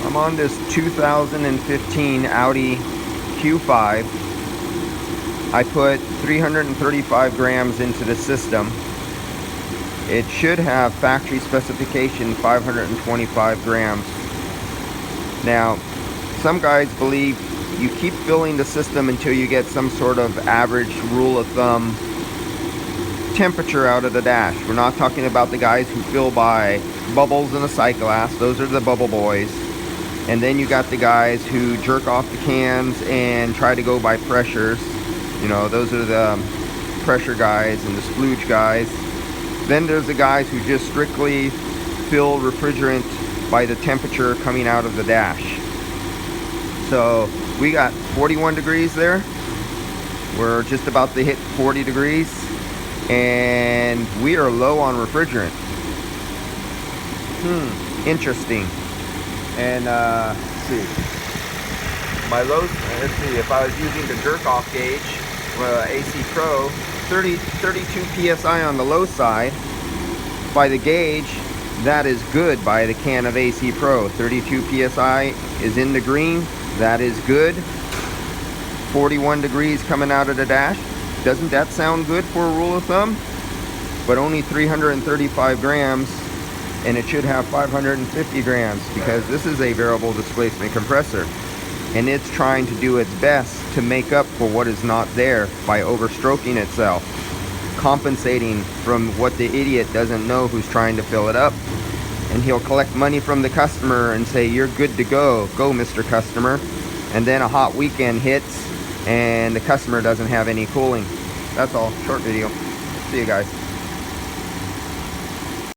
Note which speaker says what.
Speaker 1: I'm on this 2015 Audi Q5. I put 335 grams into the system. It should have factory specification 525 grams. Now, some guys believe you keep filling the system until you get some sort of average rule of thumb temperature out of the dash. We're not talking about the guys who fill by bubbles in a sight glass. Those are the bubble boys. And then you got the guys who jerk off the cans and try to go by pressures. You know, those are the pressure guys and the splooge guys. Then there's the guys who just strictly fill refrigerant by the temperature coming out of the dash. So we got 41 degrees there. We're just about to hit 40 degrees. And we are low on refrigerant. Interesting. And let's see. My low, let's see, if I was using the jerk off gauge, AC Pro, 32 psi on the low side. By the gauge, that is good by the can of AC Pro. 32 psi is in the green. That is good. 41 degrees coming out of the dash. Doesn't that sound good for a rule of thumb? But only 335 grams, and it should have 550 grams because this is a variable displacement compressor, and it's trying to do its best to make up for what is not there by overstroking itself, compensating from what the idiot doesn't know who's trying to fill it up. And he'll collect money from the customer and say, "You're good to go, Mr. Customer." And then a hot weekend hits and the customer doesn't have any cooling. That's all. Short video. See you guys.